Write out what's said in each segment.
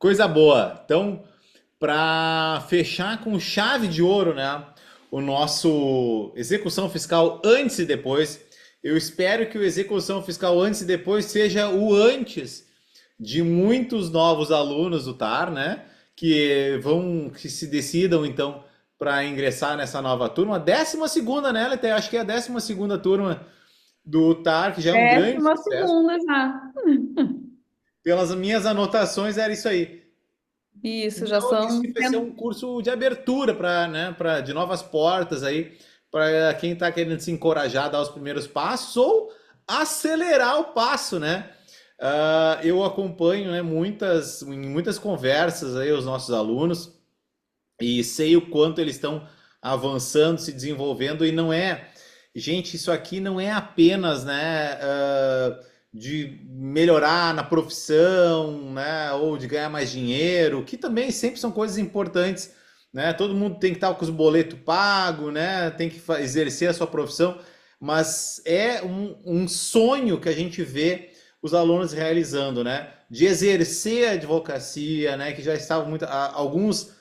Coisa boa. Então, para fechar com chave de ouro, né? O nosso execução fiscal antes e depois. Eu espero que o execução fiscal antes e depois seja o antes de muitos novos alunos do TAR, né? Que se decidam então para ingressar nessa nova turma. 12ª, né, Leté? Acho que é a 12ª turma do TAR, que já é um grande Décima sucesso. segunda já. Pelas minhas anotações, era isso aí. Isso, já Então, isso são. vai ser um curso de abertura para, né, de novas portas aí, para quem está querendo se encorajar a dar os primeiros passos ou acelerar o passo, né? Eu acompanho, né, em muitas conversas aí os nossos alunos e sei o quanto eles estão avançando, se desenvolvendo e não é, gente, isso aqui não é apenas, né, de melhorar na profissão, né, ou de ganhar mais dinheiro, que também sempre são coisas importantes, né? Todo mundo tem que estar com os boletos pagos, né? Tem que exercer a sua profissão, mas é um sonho que a gente vê os alunos realizando, né? De exercer a advocacia, né? Que já estavam alguns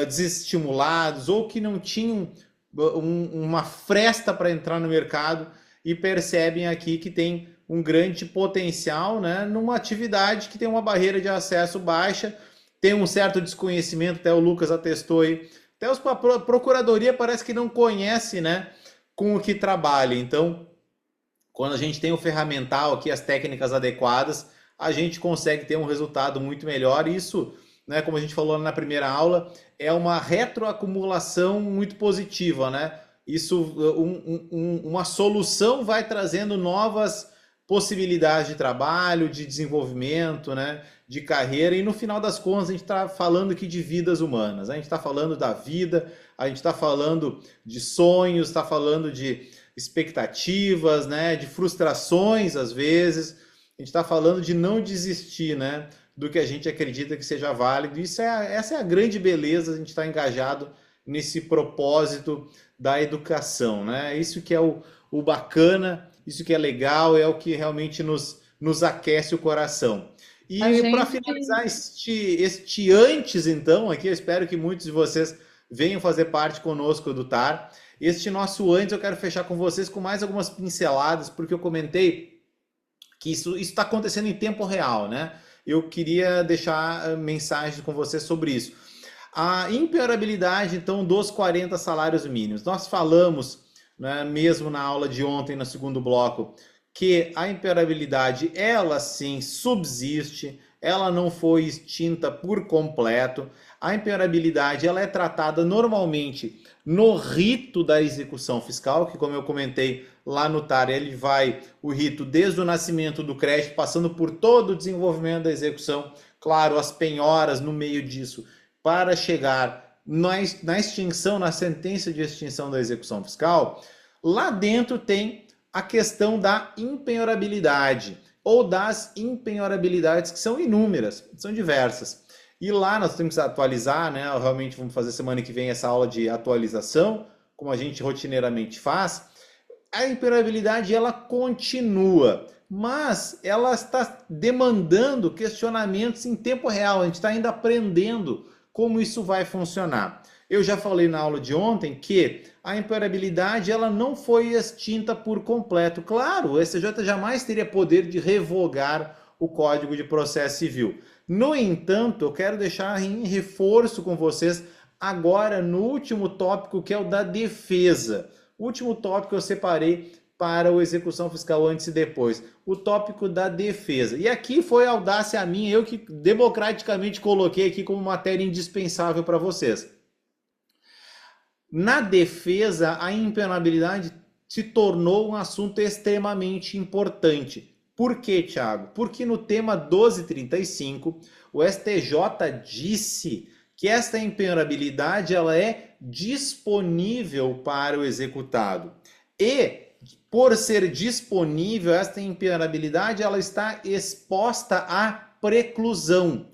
desestimulados ou que não tinham uma fresta para entrar no mercado e percebem aqui que tem um grande potencial, né, numa atividade que tem uma barreira de acesso baixa, tem um certo desconhecimento, até o Lucas atestou aí, até a procuradoria parece que não conhece, né, com o que trabalha. Então, quando a gente tem o ferramental aqui, as técnicas adequadas, a gente consegue ter um resultado muito melhor. Isso, né, como a gente falou na primeira aula, é uma retroacumulação muito positiva, né? Isso, uma solução vai trazendo novas possibilidades de trabalho, de desenvolvimento, né, de carreira, e no final das contas a gente está falando aqui de vidas humanas, a gente está falando da vida, a gente está falando de sonhos, está falando de expectativas, né, de frustrações às vezes. A gente está falando de não desistir, né, do que a gente acredita que seja válido. Essa é a grande beleza, a gente está engajado nesse propósito da educação, né? Isso que é o bacana, isso que é legal, é o que realmente nos aquece o coração. A E para gente. finalizar este antes, então, aqui eu espero que muitos de vocês venham fazer parte conosco do TAR. Este nosso antes eu quero fechar com vocês com mais algumas pinceladas, porque eu comentei que isso está acontecendo em tempo real, né? Eu queria deixar mensagens com vocês sobre isso. A impenhorabilidade, então, dos 40 salários mínimos. Nós falamos, né, mesmo na aula de ontem, no segundo bloco, que a impenhorabilidade, ela sim subsiste, ela não foi extinta por completo. A impenhorabilidade, ela é tratada normalmente no rito da execução fiscal, que como eu comentei lá no TAR, ele vai o rito desde o nascimento do crédito, passando por todo o desenvolvimento da execução, claro, as penhoras no meio disso, para chegar na extinção, na sentença de extinção da execução fiscal. Lá dentro tem a questão da impenhorabilidade, ou das impenhorabilidades, que são inúmeras, são diversas. E lá nós temos que atualizar, né? Realmente vamos fazer semana que vem essa aula de atualização, como a gente rotineiramente faz. A impenhorabilidade ela continua, mas ela está demandando questionamentos em tempo real. A gente está ainda aprendendo como isso vai funcionar. Eu já falei na aula de ontem que a impenhorabilidade ela não foi extinta por completo. Claro, o STJ jamais teria poder de revogar o Código de Processo Civil. No entanto, eu quero deixar em reforço com vocês agora no último tópico, que é o da defesa. O último tópico eu separei para o execução fiscal antes e depois, o tópico da defesa. E aqui foi audácia minha, eu que democraticamente coloquei aqui como matéria indispensável para vocês. Na defesa, a impenhorabilidade se tornou um assunto extremamente importante. Por quê, Thiago? Porque no tema 1235, o STJ disse que esta impenhorabilidade ela é disponível para o executado. E, por ser disponível, esta impenhorabilidade ela está exposta à preclusão.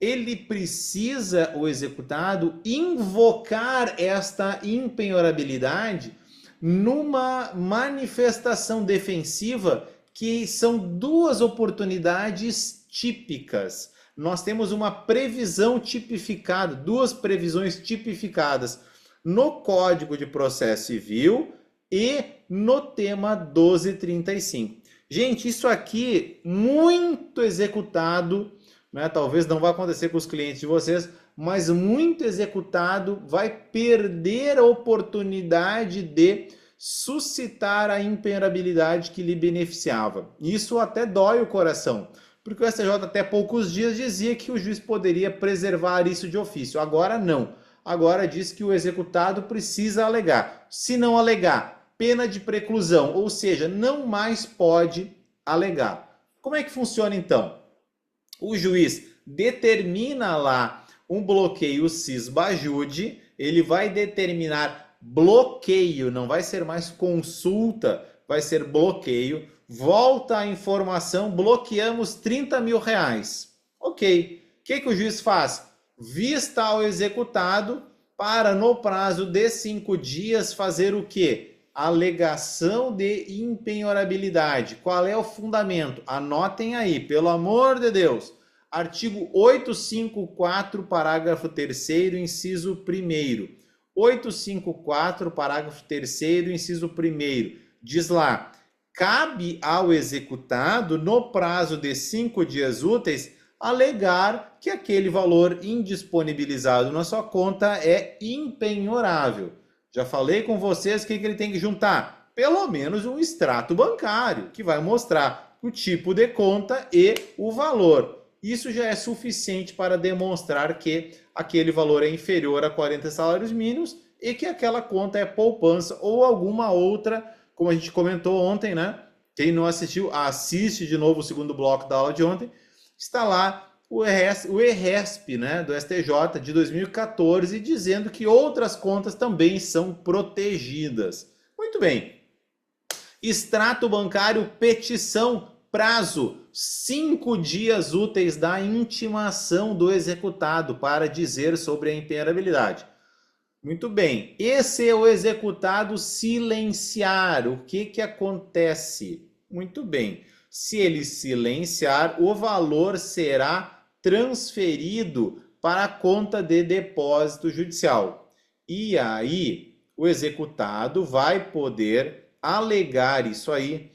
Ele precisa, o executado, invocar esta impenhorabilidade numa manifestação defensiva que são duas oportunidades típicas. nós temos uma previsão tipificada, duas previsões tipificadas no Código de Processo Civil e no tema 1235. Gente, isso aqui muito executado, né? Talvez não vai acontecer com os clientes de vocês, mas muito executado vai perder a oportunidade de suscitar a impenhorabilidade que lhe beneficiava. Isso até dói o coração, porque o STJ até poucos dias dizia que o juiz poderia preservar isso de ofício. Agora não. Agora diz que o executado precisa alegar. Se não alegar, pena de preclusão, ou seja, não mais pode alegar. Como é que funciona então? O juiz determina lá um bloqueio cis-bajude, ele vai determinar bloqueio, não vai ser mais consulta, vai ser bloqueio. Volta a informação, bloqueamos 30 mil reais. Ok. O que o juiz faz? Vista ao executado para, no prazo de 5 dias, fazer o quê? Alegação de impenhorabilidade. Qual é o fundamento? Anotem aí, pelo amor de Deus. Artigo 854, parágrafo 3º, inciso 1º. 854, parágrafo 3º, inciso 1º. Diz lá, cabe ao executado, no prazo de 5 dias úteis, alegar que aquele valor indisponibilizado na sua conta é impenhorável. Já falei com vocês que ele tem que juntar pelo menos um extrato bancário, que vai mostrar o tipo de conta e o valor. Isso já é suficiente para demonstrar que aquele valor é inferior a 40 salários mínimos e que aquela conta é poupança ou alguma outra, como a gente comentou ontem, né? Quem não assistiu, assiste de novo o segundo bloco da aula de ontem. Está lá o ERESP, né, do STJ de 2014, dizendo que outras contas também são protegidas. Muito bem. Extrato bancário, petição, prazo, 5 dias úteis da intimação do executado para dizer sobre a impenhorabilidade. Muito bem. Esse é o executado silenciar. O que acontece? Muito bem. Se ele silenciar, o valor será transferido para a conta de depósito judicial. E aí, o executado vai poder alegar isso aí,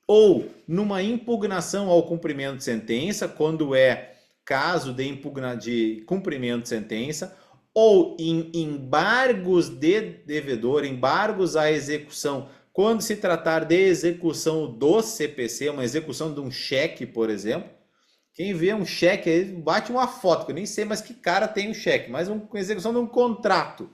ou numa impugnação ao cumprimento de sentença, quando é caso de cumprimento de sentença, ou em embargos de devedor, embargos à execução, quando se tratar de execução do CPC, uma execução de um cheque, por exemplo. Quem vê um cheque aí, bate uma foto, que eu nem sei mais que cara tem um cheque, mas uma execução de um contrato,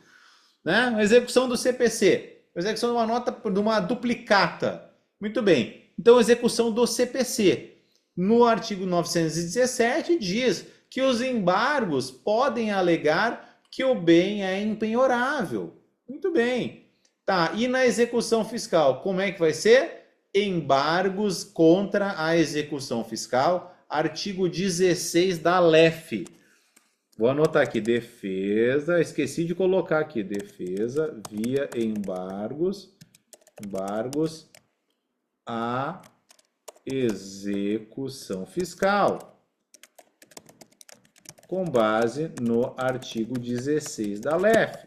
né? Uma execução do CPC, uma execução de uma nota, de uma duplicata. Muito bem. Então, execução do CPC. No artigo 917 diz que os embargos podem alegar que o bem é impenhorável. Muito bem. Tá, e na execução fiscal, como é que vai ser? Embargos contra a execução fiscal, artigo 16 da LEF. Vou anotar aqui, defesa, esqueci de colocar aqui, defesa via embargos à execução fiscal, com base no artigo 16 da LEF.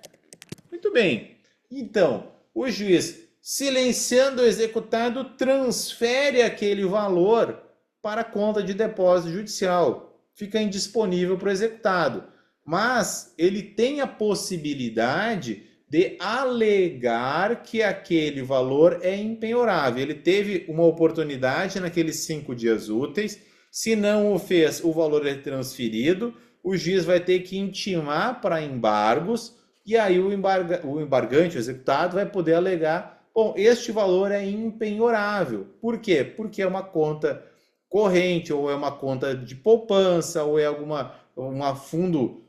Muito bem. Então, o juiz, silenciando o executado, transfere aquele valor para a conta de depósito judicial. Fica indisponível para o executado. Mas ele tem a possibilidade de alegar que aquele valor é impenhorável. Ele teve uma oportunidade naqueles 5 dias úteis. Se não o fez, o valor é transferido. O juiz vai ter que intimar para embargos. E aí o embargante, o executado, vai poder alegar, bom, este valor é impenhorável. Por quê? Porque é uma conta corrente, ou é uma conta de poupança, ou é um fundo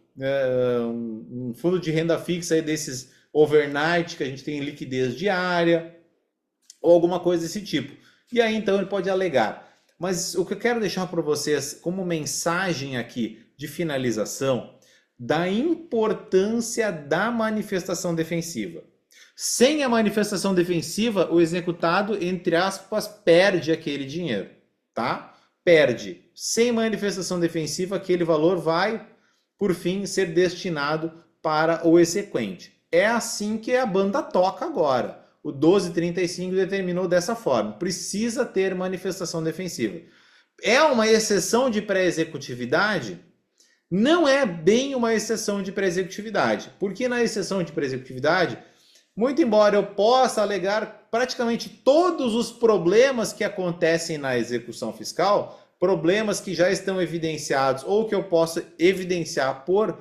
de renda fixa aí desses overnight, que a gente tem liquidez diária, ou alguma coisa desse tipo. E aí, então, ele pode alegar. Mas o que eu quero deixar para vocês como mensagem aqui de finalização, da importância da manifestação defensiva. Sem a manifestação defensiva, o executado, entre aspas, perde aquele dinheiro, tá? Perde. sem manifestação defensiva, aquele valor vai, por fim, ser destinado para o exequente. É assim que a banda toca agora. O 1235 determinou dessa forma. Precisa ter manifestação defensiva. É uma exceção de pré-executividade? Não é bem uma exceção de pré-executividade. Porque na exceção de pré-executividade, muito embora eu possa alegar praticamente todos os problemas que acontecem na execução fiscal, problemas que já estão evidenciados ou que eu possa evidenciar por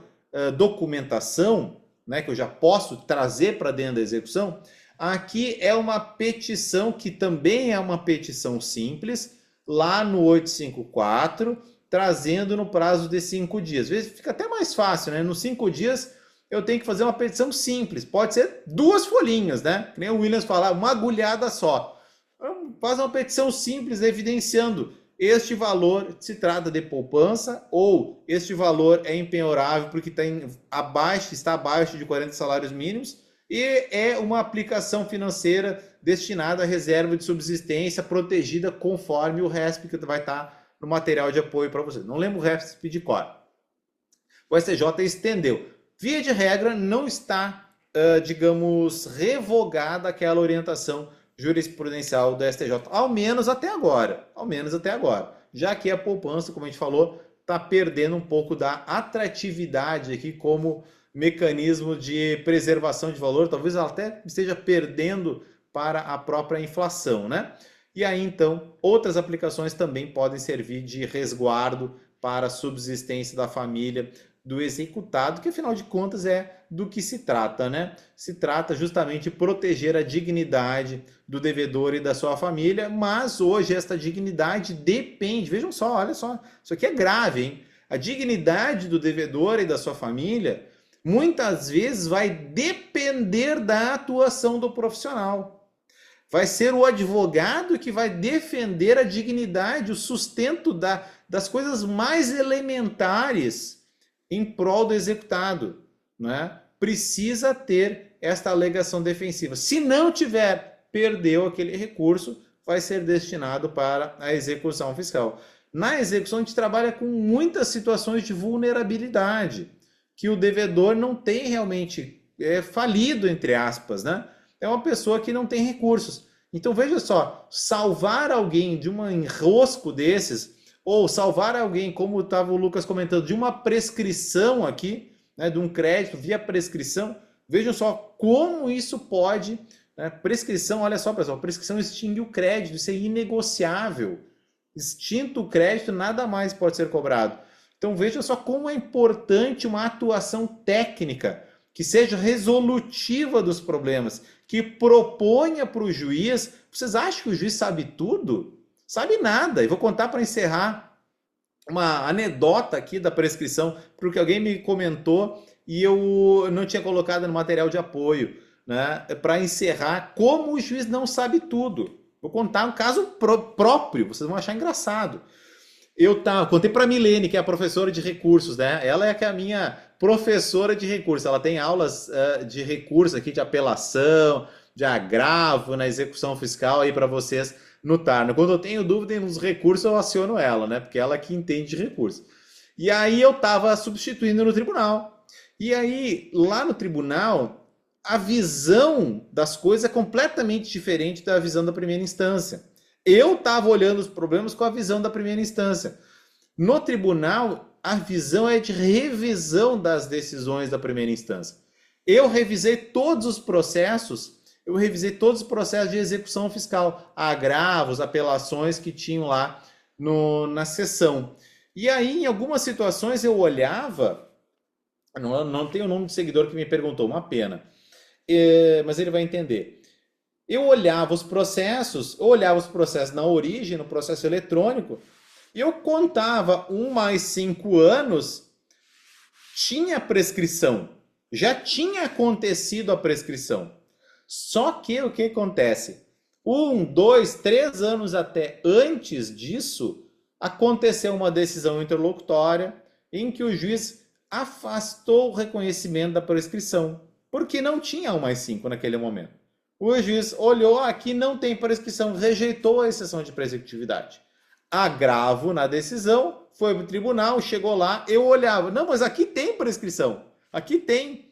documentação, né, que eu já posso trazer para dentro da execução, aqui é uma petição que também é uma petição simples, lá no 854, trazendo no prazo de 5 dias. Às vezes fica até mais fácil, né? Nos 5 dias eu tenho que fazer uma petição simples. Pode ser 2 folhinhas, né? Que nem o Williams falar, uma agulhada só. Faz uma petição simples evidenciando este valor se trata de poupança ou este valor é empenhorável porque está abaixo de 40 salários mínimos e é uma aplicação financeira destinada à reserva de subsistência protegida conforme o RESP que vai estar no material de apoio para você. Não lembro o RESP de cor. O STJ estendeu. Via de regra, não está, digamos, revogada aquela orientação jurisprudencial do STJ, ao menos até agora. Ao menos até agora. Já que a poupança, como a gente falou, está perdendo um pouco da atratividade aqui como mecanismo de preservação de valor. Talvez ela até esteja perdendo para a própria inflação, né? E aí, então, outras aplicações também podem servir de resguardo para a subsistência da família do executado, que afinal de contas é do que se trata, né? Se trata justamente de proteger a dignidade do devedor e da sua família, mas hoje esta dignidade depende, vejam só, olha só, isso aqui é grave, hein? A dignidade do devedor e da sua família muitas vezes vai depender da atuação do profissional. Vai ser o advogado que vai defender a dignidade, o sustento das coisas mais elementares em prol do executado, né? Precisa ter esta alegação defensiva. Se não tiver, perdeu aquele recurso, vai ser destinado para a execução fiscal. Na execução, a gente trabalha com muitas situações de vulnerabilidade, que o devedor não tem realmente falido, entre aspas, né? É uma pessoa que não tem recursos. Então, veja só, salvar alguém de um enrosco desses, ou salvar alguém, como estava o Lucas comentando, de uma prescrição aqui, né, de um crédito via prescrição, vejam só como isso pode, né, prescrição, olha só pessoal, prescrição extingue o crédito, isso é inegociável. Extinto o crédito, nada mais pode ser cobrado. Então vejam só como é importante uma atuação técnica, que seja resolutiva dos problemas, que proponha para o juiz. Vocês acham que o juiz sabe tudo? Sabe nada. E vou contar para encerrar uma anedota aqui da prescrição, porque alguém me comentou e eu não tinha colocado no material de apoio, né? Para encerrar, como o juiz não sabe tudo. Vou contar um caso próprio, vocês vão achar engraçado. Contei para a Milene, que é a professora de recursos, né? Ela é a minha professora de recursos. Ela tem aulas de recursos aqui, de apelação, de agravo na execução fiscal aí para vocês no Tarno. Quando eu tenho dúvida nos recursos, eu aciono ela, né? Porque ela que entende de recursos. E aí eu estava substituindo no tribunal. E aí, lá no tribunal, a visão das coisas é completamente diferente da visão da primeira instância. Eu estava olhando os problemas com a visão da primeira instância. No tribunal, a visão é de revisão das decisões da primeira instância. Eu revisei todos os processos de execução fiscal, agravos, apelações que tinham lá na sessão. E aí, em algumas situações, eu olhava, não tem o nome do seguidor que me perguntou, uma pena, mas ele vai entender. Eu olhava os processos na origem, no processo eletrônico, e eu contava 1 mais 5 anos, tinha prescrição, já tinha acontecido a prescrição. Só que o que acontece? 1, 2, 3 anos até antes disso, aconteceu uma decisão interlocutória em que o juiz afastou o reconhecimento da prescrição, porque não tinha 1 mais 5 naquele momento. O juiz olhou, aqui não tem prescrição, rejeitou a exceção de prescritividade. agravo na decisão, foi para o tribunal, chegou lá, eu olhava, não, mas aqui tem prescrição, aqui tem,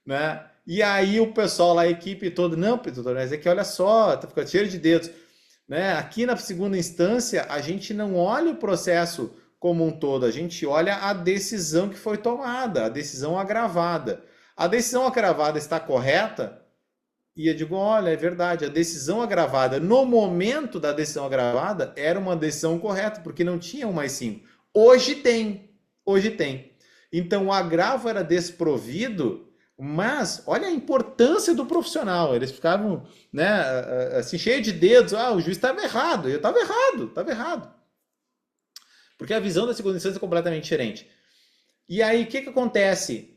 né? E aí o pessoal lá, a equipe toda, não, doutor, mas é que olha só, tá ficando cheio de dedos, né? Aqui na segunda instância, a gente não olha o processo como um todo, a gente olha a decisão que foi tomada, a decisão agravada. A decisão agravada está correta? E eu digo, olha, é verdade, a decisão agravada, no momento da decisão agravada, era uma decisão correta, porque não tinha um mais cinco. Hoje tem, hoje tem. Então o agravo era desprovido, mas olha a importância do profissional. Eles ficavam, né, assim, cheio de dedos, o juiz estava errado, eu estava errado, estava errado. Porque a visão da segunda instância é completamente diferente. E aí, o que que acontece?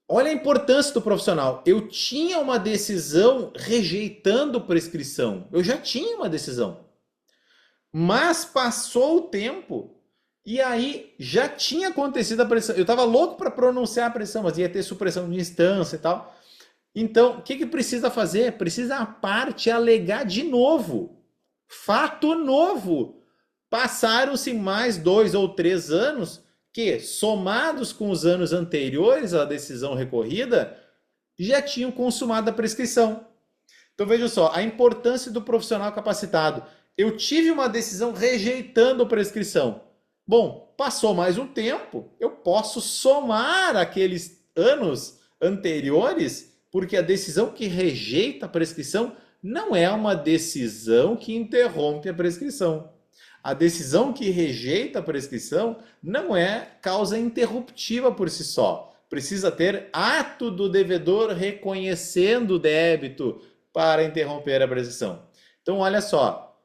Olha a importância do profissional. Eu tinha uma decisão rejeitando prescrição. Eu já tinha uma decisão. Mas passou o tempo e aí já tinha acontecido a pressão. Eu estava louco para pronunciar a pressão, mas ia ter supressão de instância e tal. Então, o que que precisa fazer? Precisa a parte alegar de novo. Fato novo. Passaram-se mais 2 ou 3 anos que, somados com os anos anteriores à decisão recorrida, já tinham consumado a prescrição. Então vejam só, a importância do profissional capacitado. Eu tive uma decisão rejeitando a prescrição. Bom, passou mais um tempo, eu posso somar aqueles anos anteriores, porque a decisão que rejeita a prescrição não é uma decisão que interrompe a prescrição. A decisão que rejeita a prescrição não é causa interruptiva por si só. Precisa ter ato do devedor reconhecendo o débito para interromper a prescrição. Então, olha só,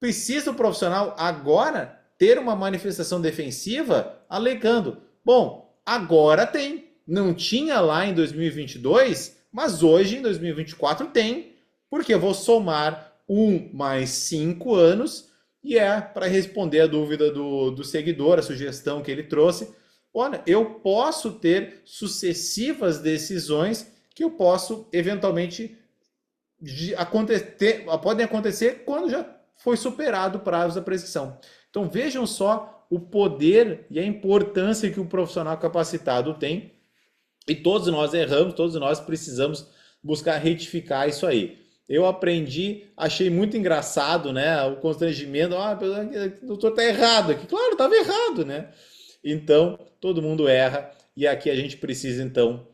precisa o profissional agora ter uma manifestação defensiva alegando, bom, agora tem, não tinha lá em 2022, mas hoje em 2024 tem, porque eu vou somar 1 mais 5 anos. E é para responder a dúvida do seguidor, a sugestão que ele trouxe. Olha, eu posso ter sucessivas decisões que eu posso eventualmente podem acontecer quando já foi superado o prazo da prescrição. Então vejam só o poder e a importância que o profissional capacitado tem. E todos nós erramos, todos nós precisamos buscar retificar isso aí. Eu aprendi, achei muito engraçado, né? O constrangimento, o doutor tá errado aqui. Claro, estava errado, né? Então, todo mundo erra e aqui a gente precisa, então,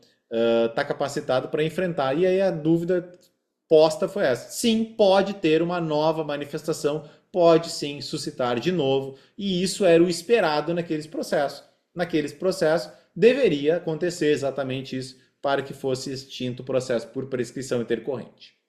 estar capacitado para enfrentar. E aí a dúvida posta foi essa. Sim, pode ter uma nova manifestação, pode sim suscitar de novo, e isso era o esperado naqueles processos. Naqueles processos, deveria acontecer exatamente isso para que fosse extinto o processo por prescrição intercorrente.